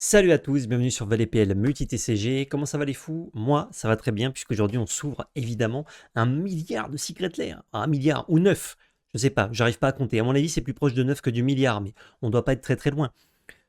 Salut à tous, bienvenue sur ValetPL Multi-TCG. Comment ça va les fous? Moi, ça va très bien puisqu'aujourd'hui on s'ouvre évidemment 1 milliard de Secret Lair. 1 milliard ou 9, je sais pas, j'arrive pas à compter. À mon avis, c'est plus proche de 9 que du milliard, mais on doit pas être très très loin.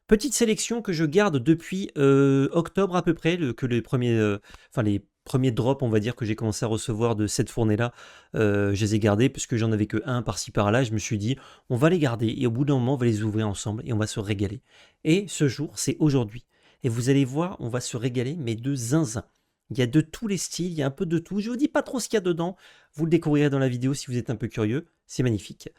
Petite sélection que je garde depuis octobre à peu près, que les premiers drops, on va dire, que j'ai commencé à recevoir de cette fournée-là, je les ai gardés puisque j'en avais que un par-ci par-là. Je me suis dit, on va les garder et au bout d'un moment, on va les ouvrir ensemble et on va se régaler. Et ce jour, c'est aujourd'hui. Et vous allez voir, on va se régaler, mais de zinzin. Il y a de tous les styles, il y a un peu de tout. Je ne vous dis pas trop ce qu'il y a dedans. Vous le découvrirez dans la vidéo si vous êtes un peu curieux. C'est magnifique.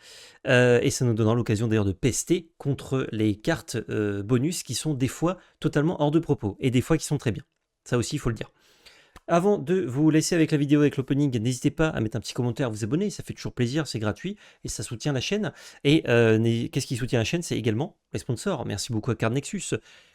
Et ça nous donnera l'occasion d'ailleurs de pester contre les cartes bonus qui sont des fois totalement hors de propos et des fois qui sont très bien. Ça aussi, il faut le dire. Avant de vous laisser avec la vidéo, avec l'opening, n'hésitez pas à mettre un petit commentaire, à vous abonner, ça fait toujours plaisir, c'est gratuit et ça soutient la chaîne. Et qu'est-ce qui soutient la chaîne? C'est également les sponsors. Merci beaucoup à Card Nexus.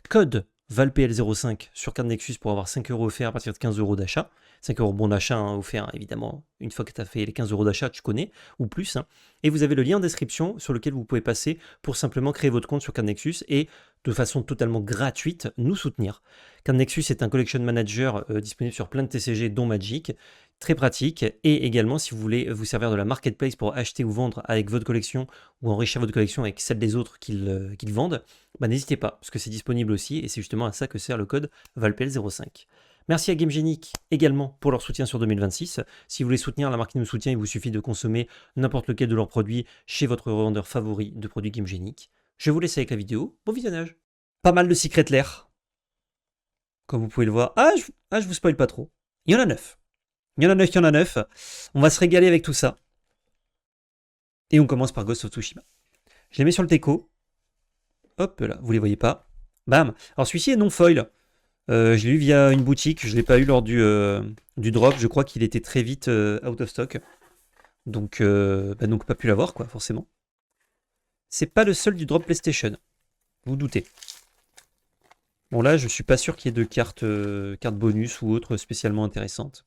Code VALPL05 sur Card Nexus pour avoir 5 € offerts à partir de 15 € d'achat. 5 € bon d'achat offert, évidemment. Une fois que tu as fait les 15 € d'achat, tu connais, ou plus. Et vous avez le lien en description sur lequel vous pouvez passer pour simplement créer votre compte sur Card Nexus et de façon totalement gratuite nous soutenir. Card Nexus est un collection manager disponible sur plein de TCG dont Magic, très pratique, et également si vous voulez vous servir de la marketplace pour acheter ou vendre avec votre collection ou enrichir votre collection avec celle des autres qu'ils vendent, bah, n'hésitez pas, parce que c'est disponible aussi et c'est justement à ça que sert le code VALPL05. Merci à GameGenic également pour leur soutien sur 2026. Si vous voulez soutenir la marque qui nous soutient, il vous suffit de consommer n'importe lequel de leurs produits chez votre revendeur favori de produits GameGenic. Je vous laisse avec la vidéo, bon visionnage. Pas mal de Secret Lair, comme vous pouvez le voir. Je vous spoil pas trop. Il y en a 9. Il y en a 9, il y en a 9. On va se régaler avec tout ça. Et on commence par Ghost of Tsushima. Je les mets sur le teco. Hop là, vous les voyez pas. Bam. Alors celui-ci est non foil. Je l'ai eu via une boutique. Je ne l'ai pas eu lors du drop. Je crois qu'il était très vite out of stock. Donc pas pu l'avoir, quoi, forcément. C'est pas le seul du drop PlayStation. Vous doutez. Bon là, je suis pas sûr qu'il y ait de cartes bonus ou autres spécialement intéressantes.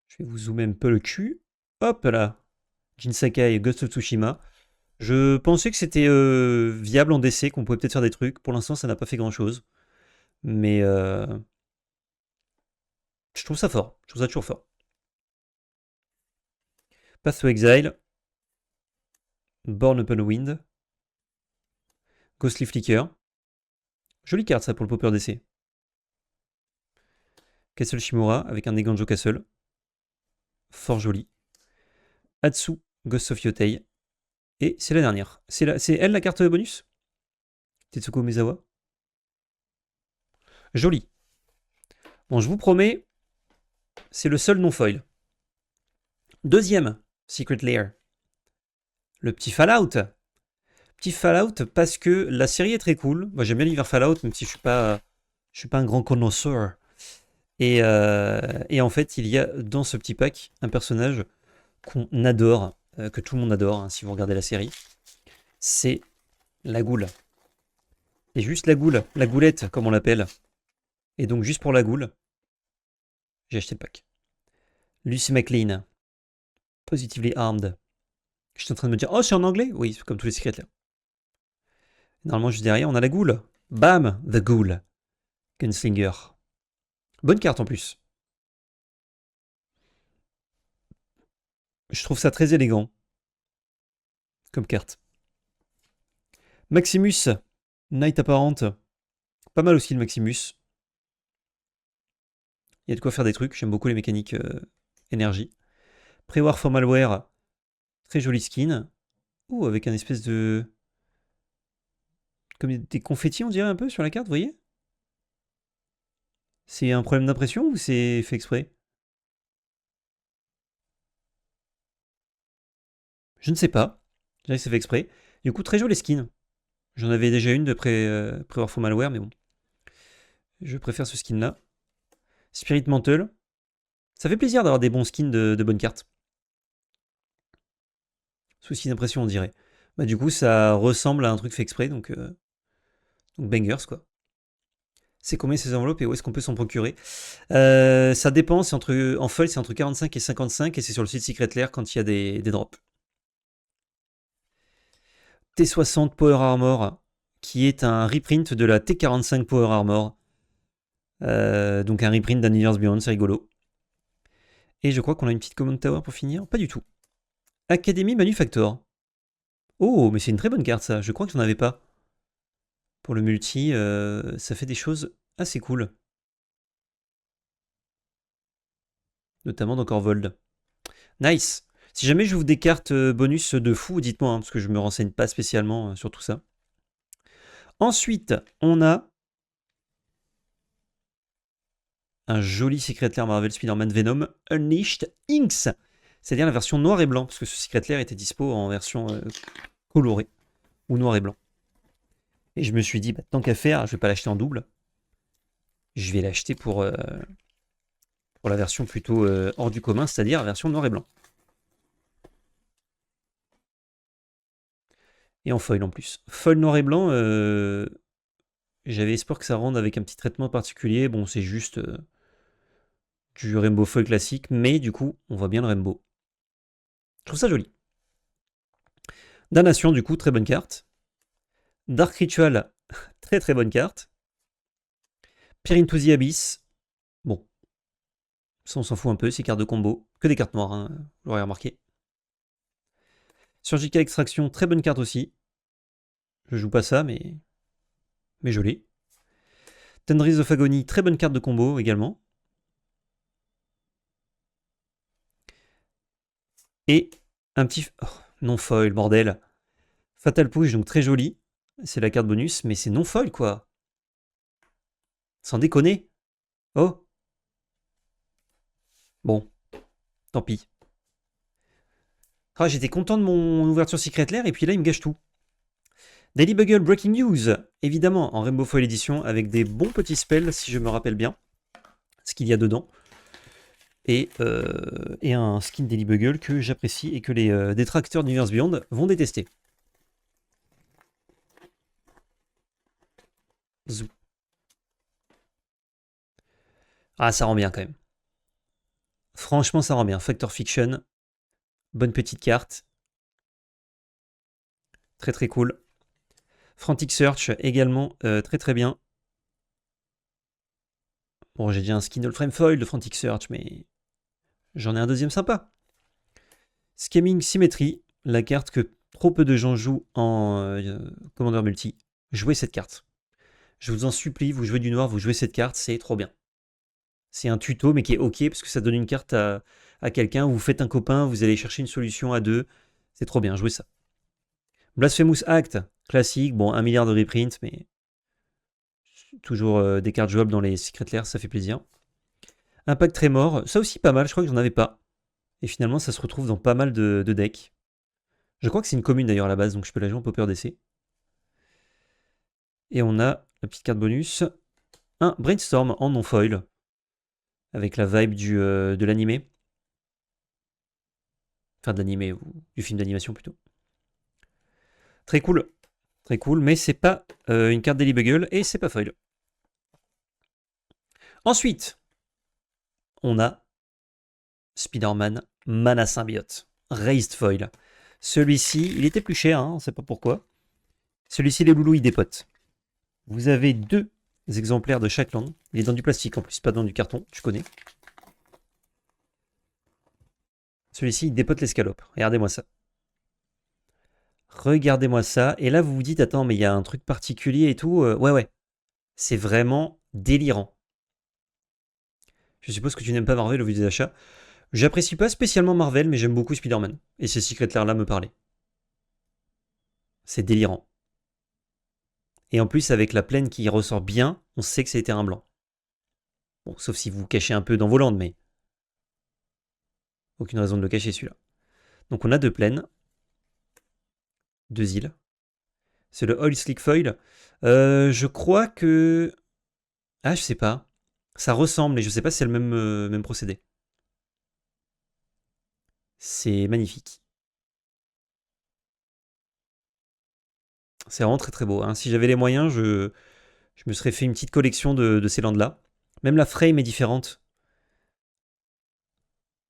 Je vais vous zoomer un peu le cul. Hop là. Jin Sakai et Ghost of Tsushima. Je pensais que c'était viable en DC, qu'on pouvait peut-être faire des trucs. Pour l'instant, ça n'a pas fait grand-chose. Mais je trouve ça fort. Je trouve ça toujours fort. Path to Exile. Born Upon a Wind. Ghostly Flicker. Jolie carte ça pour le popper DC. Castle Shimura avec un Neganjo Castle. Fort joli. Atsu, Ghost of Yotei. Et c'est la dernière. C'est elle la carte bonus? Tetsuko Misawa. Joli. Bon, je vous promets, c'est le seul non-foil. Deuxième Secret Lair. Le petit Fallout. Petit Fallout parce que la série est très cool. Moi j'aime bien l'univers Fallout, même si je suis pas un grand connoisseur. Et en fait, il y a dans ce petit pack un personnage qu'on adore, que tout le monde adore, hein, si vous regardez la série. C'est la goule. Et juste la goule, la goulette, comme on l'appelle. Et donc, juste pour la goule, j'ai acheté le pack. Lucy McLean. Positively Armed. Je suis en train de me dire, oh, c'est en anglais? Oui, comme tous les secrets là. Normalement, juste derrière, on a la goule. Bam, The Ghoul. Gunslinger. Bonne carte en plus. Je trouve ça très élégant comme carte. Maximus, Knight apparente. Pas mal aussi le Maximus. Il y a de quoi faire des trucs. J'aime beaucoup les mécaniques énergie. Pré-War for Malware. Très joli skin. Ouh, avec un espèce de... comme des confettis, on dirait un peu sur la carte, vous voyez? C'est un problème d'impression ou c'est fait exprès? Je ne sais pas. Je dirais que c'est fait exprès. Du coup, très joli skin. J'en avais déjà une de Pré-War for Malware, mais bon. Je préfère ce skin-là. Spirit Mantle. Ça fait plaisir d'avoir des bons skins de bonnes cartes. Souci d'impression, on dirait. Bah, du coup, ça ressemble à un truc fait exprès, donc bangers, quoi. C'est combien ces enveloppes et où est-ce qu'on peut s'en procurer? Ça dépend, en foil, c'est entre 45 et 55, et c'est sur le site Secret Lair quand il y a des drops. T60 Power Armor, qui est un reprint de la T45 Power Armor. Donc un reprint d'An Years Beyond, c'est rigolo. Et je crois qu'on a une petite Command Tower pour finir. Pas du tout. Academy Manufactor. Oh, mais c'est une très bonne carte ça. Je crois que j'en avais pas. Pour le multi, ça fait des choses assez cool. Notamment dans Corvold. Nice. Si jamais je vous des cartes bonus de fou, dites-moi, hein, parce que je me renseigne pas spécialement sur tout ça. Ensuite, on a un joli Secret Lair Marvel Spider-Man Venom Unleashed Inks. C'est-à-dire la version noir et blanc, parce que ce Secret Lair était dispo en version colorée, ou noir et blanc. Et je me suis dit, bah, tant qu'à faire, je vais pas l'acheter en double. Je vais l'acheter pour la version plutôt hors du commun, c'est-à-dire la version noir et blanc. Et en foil en plus. Foil noir et blanc, j'avais espoir que ça rende avec un petit traitement particulier. Bon, c'est juste du rainbow foil classique, mais du coup, on voit bien le rainbow. Je trouve ça joli. Damnation, du coup, très bonne carte. Dark Ritual, très très bonne carte. Peer into the Abyss, bon, ça on s'en fout un peu, c'est cartes de combo. Que des cartes noires, hein, vous l'aurez remarqué. Surgical Extraction, très bonne carte aussi. Je joue pas ça, mais joli. Tendrils of Agony, très bonne carte de combo également. Et un petit... Oh, non foil, bordel. Fatal Push, donc très joli. C'est la carte bonus, mais c'est non foil, quoi. Sans déconner. Oh. Bon, tant pis. Ah, j'étais content de mon ouverture Secret Lair, et puis là, il me gâche tout. Daily Bugle Breaking News, évidemment, en Rainbow Foil Edition, avec des bons petits spells, si je me rappelle bien, ce qu'il y a dedans. Et un skin Daily Bugle que j'apprécie et que les détracteurs d'Universe Beyond vont détester. Zou. Ah, ça rend bien quand même. Franchement, ça rend bien. Factor Fiction, bonne petite carte. Très très cool. Frantic Search, également très très bien. Bon, j'ai déjà un skin All Frame Foil de Frantic Search, mais j'en ai un deuxième sympa. Scamming Symmetry, la carte que trop peu de gens jouent en Commander Multi. Jouez cette carte. Je vous en supplie, vous jouez du noir, vous jouez cette carte, c'est trop bien. C'est un tuto, mais qui est ok, parce que ça donne une carte à quelqu'un. Vous faites un copain, vous allez chercher une solution à deux. C'est trop bien, jouez ça. Blasphemous Act, classique. Bon, 1 milliard de reprints, mais toujours des cartes jouables dans les Secret Lair, ça fait plaisir. Impact Tremor, ça aussi pas mal, je crois que j'en avais pas. Et finalement, ça se retrouve dans pas mal de decks. Je crois que c'est une commune d'ailleurs à la base, donc je peux la jouer en Pauper d'essai. Et on a la petite carte bonus. Un Brainstorm en non-foil. Avec la vibe de l'animé. Enfin, de l'animé, ou du film d'animation plutôt. Très cool. Très cool, mais c'est pas une carte Daily Bugle et c'est pas foil. Ensuite, on a Spider-Man Mana Symbiote. Raised Foil. Celui-ci, il était plus cher, hein, on ne sait pas pourquoi. Celui-ci, les loulous, il dépote. Vous avez 2 exemplaires de chaque land. Il est dans du plastique en plus, pas dans du carton, tu connais. Celui-ci, il dépote l'escalope. Regardez-moi ça. Regardez-moi ça. Et là, vous vous dites, attends, mais il y a un truc particulier et tout. Ouais. C'est vraiment délirant. Je suppose que tu n'aimes pas Marvel au vu des achats. J'apprécie pas spécialement Marvel, mais j'aime beaucoup Spider-Man. Et ces Secret Lair-là me parlaient. C'est délirant. Et en plus, avec la plaine qui ressort bien, on sait que c'était un blanc. Bon, sauf si vous vous cachez un peu dans vos landes, mais... Aucune raison de le cacher, celui-là. Donc on a 2 plaines. 2 îles. C'est le Oil Slick Foil. Je crois que... Ah, je sais pas. Ça ressemble, mais je sais pas si c'est le même procédé. C'est magnifique. C'est vraiment très très beau. Hein. Si j'avais les moyens, je me serais fait une petite collection de ces landes-là. Même la frame est différente.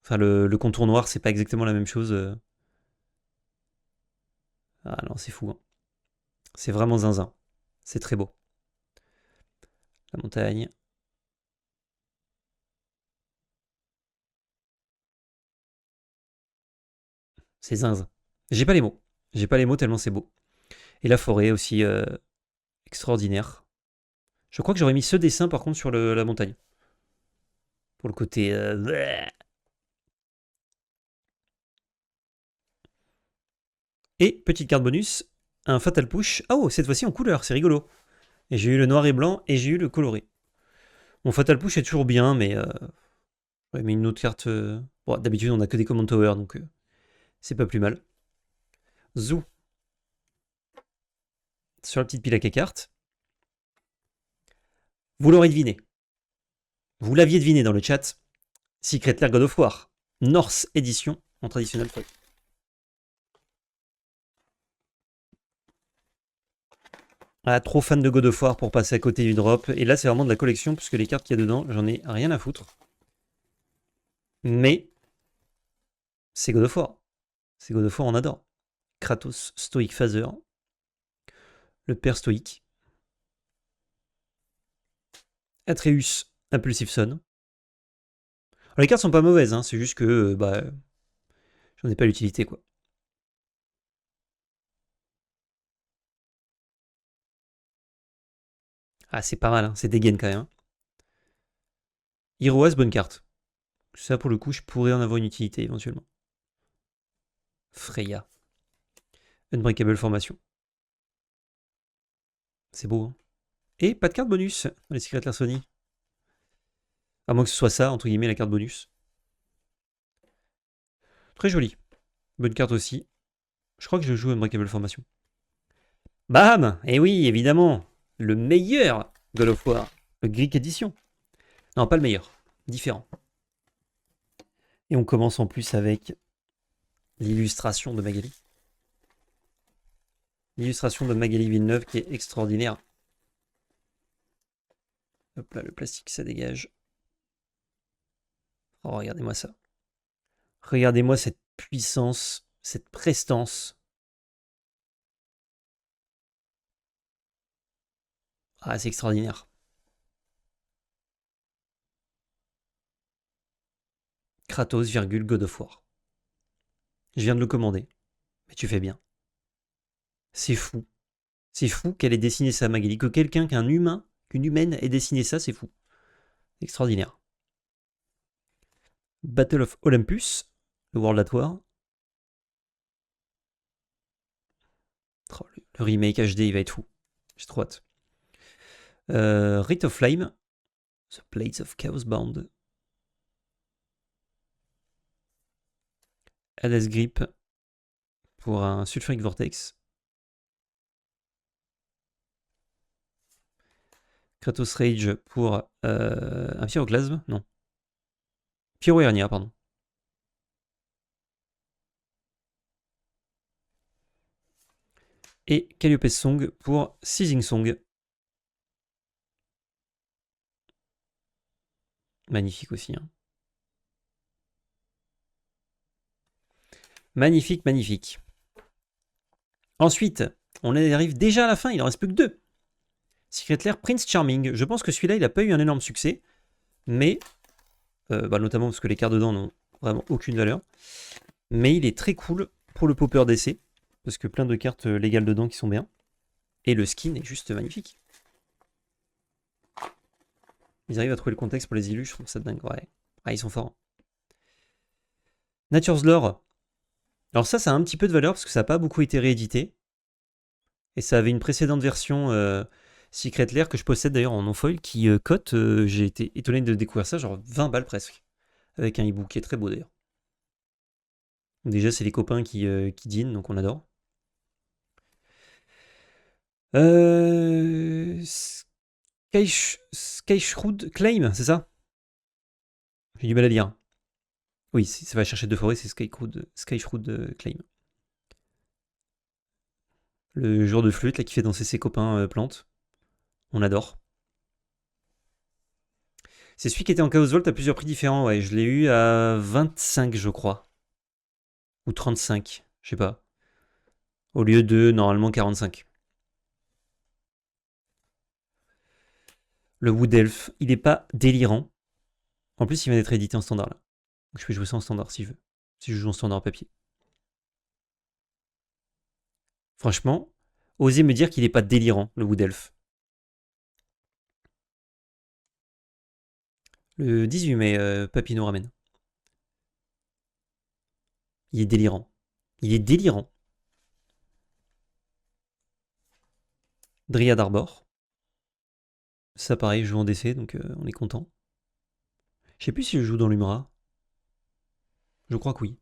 Enfin, le contour noir, c'est pas exactement la même chose. Ah non, c'est fou. Hein. C'est vraiment zinzin. C'est très beau. La montagne. C'est zinzin. J'ai pas les mots. J'ai pas les mots tellement c'est beau. Et la forêt aussi extraordinaire. Je crois que j'aurais mis ce dessin par contre sur la montagne. Pour le côté... Et, petite carte bonus, un Fatal Push. Oh, cette fois-ci en couleur, c'est rigolo. Et j'ai eu le noir et blanc et j'ai eu le coloré. Mon Fatal Push est toujours bien, mais... ouais, mais une autre carte... Bon, d'habitude, on a que des Command Tower, donc... c'est pas plus mal. Zou. Sur la petite pile à cartes. Vous l'aurez deviné. Vous l'aviez deviné dans le chat. Secret Lair God of War. North Edition en traditionnel foil. Ah, trop fan de God of War pour passer à côté du drop. Et là, c'est vraiment de la collection, puisque les cartes qu'il y a dedans, j'en ai rien à foutre. Mais c'est God of War. C'est God of War, on adore. Kratos, Stoic Phaser. Le père stoïque. Atreus, Impulsive Son. Alors, les cartes sont pas mauvaises, hein, c'est juste que bah, j'en ai pas l'utilité, quoi. Ah, c'est pas mal, hein, c'est dégaine quand même. Hein. Iroas, bonne carte. Ça, pour le coup, je pourrais en avoir une utilité éventuellement. Freya. Unbreakable Formation. C'est beau, hein. Et pas de carte bonus dans les Secret Lair Sony. À moins que ce soit ça, entre guillemets, la carte bonus. Très joli. Bonne carte aussi. Je crois que je joue Unbreakable Formation. Bam! Eh oui, évidemment. Le meilleur God of War. Le Greek Edition. Non, pas le meilleur. Différent. Et on commence en plus avec l'illustration de Magali. L'illustration de Magali Villeneuve qui est extraordinaire. Hop là, le plastique, ça dégage. Oh, regardez-moi ça. Regardez-moi cette puissance, cette prestance. Ah, c'est extraordinaire. Kratos, God of War. Je viens de le commander. Mais tu fais bien. C'est fou. C'est fou qu'elle ait dessiné ça, Magali. Que quelqu'un, qu'un humain, qu'une humaine ait dessiné ça, c'est fou. Extraordinaire. Battle of Olympus, le World at War. Oh, le remake HD, il va être fou. J'ai trop hâte. Rite of Flame. The Blades of Chaos Bound. Hades Grip pour un Sulfuric Vortex. Kratos Rage pour un Pyroclasme. Non. Pyrohernia, pardon. Et Calliope Song pour Seizing Song. Magnifique aussi. Hein. Magnifique, magnifique. Ensuite, on arrive déjà à la fin, il en reste plus que 2. Secret Lair Prince Charming. Je pense que celui-là, il n'a pas eu un énorme succès. Mais, notamment parce que les cartes dedans n'ont vraiment aucune valeur. Mais il est très cool pour le popper d'essai. Parce que plein de cartes légales dedans qui sont bien. Et le skin est juste magnifique. Ils arrivent à trouver le contexte pour les illus, je trouve ça dingue. Ouais. Ah, ils sont forts. Nature's Lore. Alors ça a un petit peu de valeur parce que ça n'a pas beaucoup été réédité. Et ça avait une précédente version Secret Lair que je possède d'ailleurs en non-foil qui cote, j'ai été étonné de découvrir ça, genre 20 balles presque. Avec un hibou qui est très beau d'ailleurs. Déjà c'est les copains qui dînent, donc on adore. Skyshroud Claim, c'est ça? J'ai du mal à dire. Oui, ça va chercher deux forêts, c'est Skyshroud Claim. Le joueur de flûte là, qui fait danser ses copains plantes. On adore. C'est celui qui était en Chaos Vault à plusieurs prix différents, ouais. Je l'ai eu à 25, je crois. Ou 35, je sais pas. Au lieu de, normalement, 45. Le Wood Elf, il est pas délirant. En plus, il vient d'être édité en standard là. Donc je peux jouer ça en standard si je veux. Si je joue en standard papier. Franchement, osez me dire qu'il est pas délirant, le Wood Elf. Le 18 mai, Papy nous ramène. Il est délirant. Il est délirant. Dryad Arbor. Ça pareil, je joue en DC, donc on est content. Je sais plus si je joue dans l'Umra. Je crois que oui.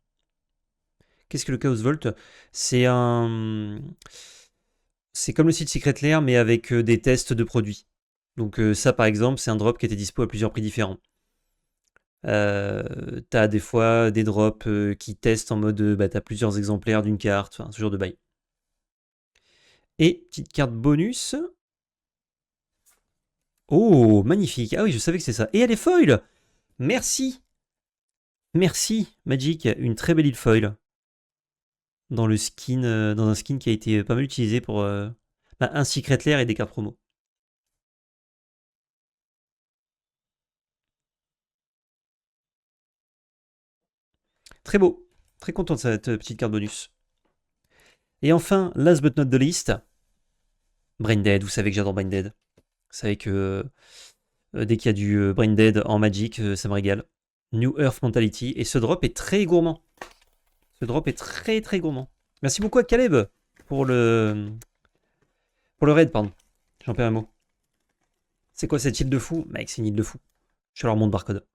Qu'est-ce que le Chaos Vault? C'est un... C'est comme le site Secret Lair, mais avec des tests de produits. Donc ça, par exemple, c'est un drop qui était dispo à plusieurs prix différents. T'as des fois des drops qui testent en mode bah, t'as plusieurs exemplaires d'une carte, enfin, ce genre de bail. Et petite carte bonus. Oh, magnifique. Ah oui, je savais que c'est ça. Et elle est foil. Merci. Merci, Magic. Une très belle île foil. Dans le skin, dans un skin qui a été pas mal utilisé pour bah, un Secret Lair et des cartes promo. Très beau. Très content de cette petite carte bonus. Et enfin, last but not the least, Brain Dead. Vous savez que j'adore Brain Dead. Vous savez que dès qu'il y a du Brain Dead en Magic, ça me régale. New Earth Mentality. Et ce drop est très gourmand. Ce drop est très très gourmand. Merci beaucoup à Caleb pour le raid, pardon. J'en perds un mot. C'est quoi cette île de fou? Mec, c'est une île de fou. Je leur montre barcode.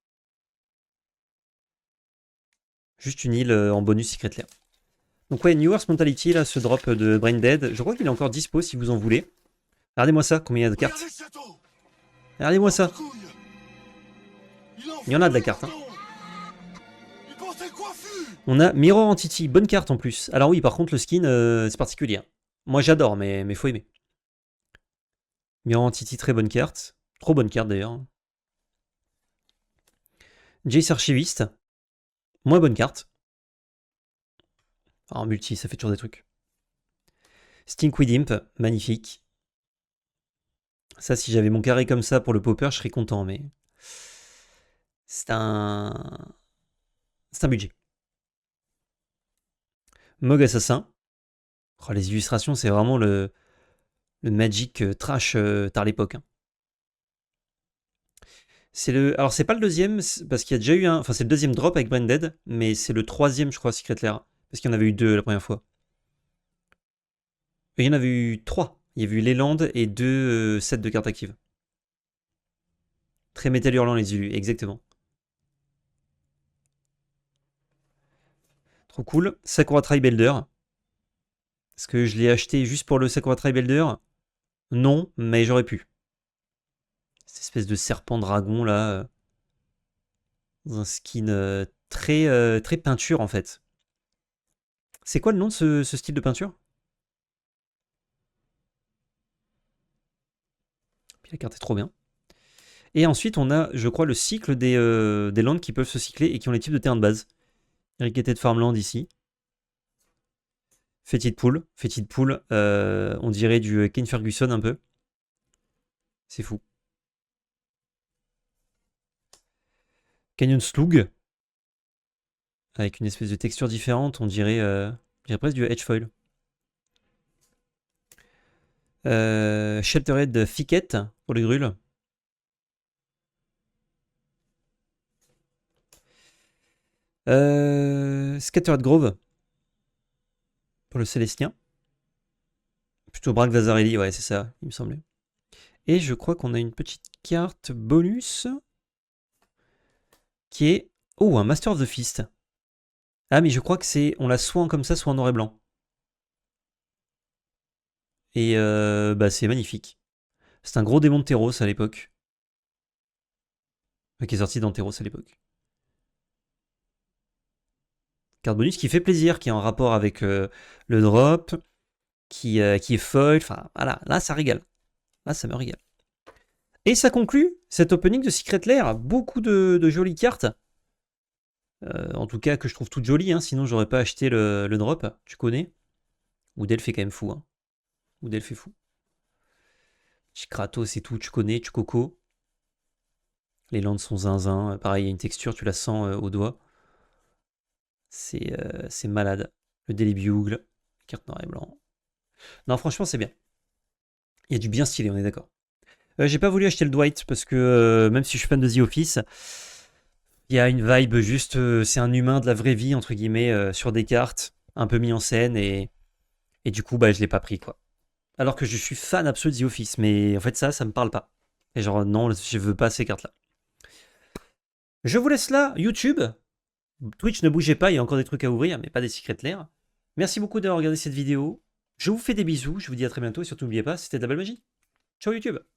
Juste une île en bonus Secret Lair. Donc ouais, New Earth Mentality, là, ce drop de Brain Dead. Je crois qu'il est encore dispo si vous en voulez. Regardez-moi ça, combien il y a de cartes. Regardez-moi ça. Il y en a de la carte. Hein. On a Mirror Entity, bonne carte en plus. Alors oui, par contre, le skin, c'est particulier. Moi, j'adore, mais faut aimer. Mirror Entity, très bonne carte. Trop bonne carte, d'ailleurs. Jace Archiviste. Moins bonne carte. En multi, ça fait toujours des trucs. Stinkweed Imp, magnifique. Ça, si j'avais mon carré comme ça pour le popper, je serais content, mais... C'est un... C'est un budget. Mog Assassin. Oh, les illustrations, c'est vraiment le Magic trash tard l'époque. Hein. C'est le... Alors, c'est pas le deuxième, parce qu'il y a déjà eu un... Enfin, c'est le deuxième drop avec Branded, mais c'est le troisième, je crois, Secret Lair. Parce qu'il y en avait eu deux la première fois. Et il y en avait eu trois. Il y avait eu les landes et deux sets de cartes actives. Très métal hurlant les élus, exactement. Trop cool. Sakura Tribuilder. Est-ce que je l'ai acheté juste pour le Sakura Tribuilder? Non, mais j'aurais pu. Cette espèce de serpent dragon là. Dans un skin très peinture en fait. C'est quoi le nom de ce style de peinture? Puis la carte est trop bien. Et ensuite, on a, je crois, le cycle des landes qui peuvent se cycler et qui ont les types de terrains de base. Irrigated Farmland ici. Fétide Pool. Fétide Pool, on dirait du Kane Ferguson un peu. C'est fou. Canyon Slug. Avec une espèce de texture différente, on dirait presque du Edgefoil. Sheltered Thicket pour les grules. Scattered Grove pour le Célestien. Plutôt Braque Vazarelli, ouais, c'est ça, il me semblait. Et je crois qu'on a une petite carte bonus qui est... Oh, un Master of the Fist. Ah, mais je crois que c'est... On l'a soit en comme ça, soit en noir et blanc. Et bah, c'est magnifique. C'est un gros démon de Terros à l'époque. Qui est sorti dans Terros à l'époque. Carte bonus qui fait plaisir, qui est en rapport avec le drop, qui est foil. Enfin, voilà, là, ça régale. Là, ça me régale. Et ça conclut cet opening de Secret Lair. Beaucoup de jolies cartes. En tout cas, que je trouve toutes jolies. Hein, sinon, j'aurais pas acheté le drop. Tu connais. Oudelf est quand même fou. Hein. Oudelf est fou. Kratos et tout, tu connais, tu coco. Les landes sont zinzin. Pareil, il y a une texture, tu la sens au doigt. C'est malade. Le Daily Bugle, carte noir et blanc. Non, franchement, c'est bien. Il y a du bien stylé, on est d'accord. J'ai pas voulu acheter le Dwight parce que même si je suis fan de The Office, il y a une vibe juste, c'est un humain de la vraie vie, entre guillemets, sur des cartes, un peu mis en scène, et du coup, bah, je l'ai pas pris, quoi. Alors que je suis fan absolu de The Office, mais en fait, ça me parle pas. Et genre, non, je veux pas ces cartes-là. Je vous laisse là, YouTube. Twitch, ne bougez pas, il y a encore des trucs à ouvrir, mais pas des secrets clairs. Merci beaucoup d'avoir regardé cette vidéo. Je vous fais des bisous, je vous dis à très bientôt, et surtout n'oubliez pas, c'était de la belle magie. Ciao YouTube!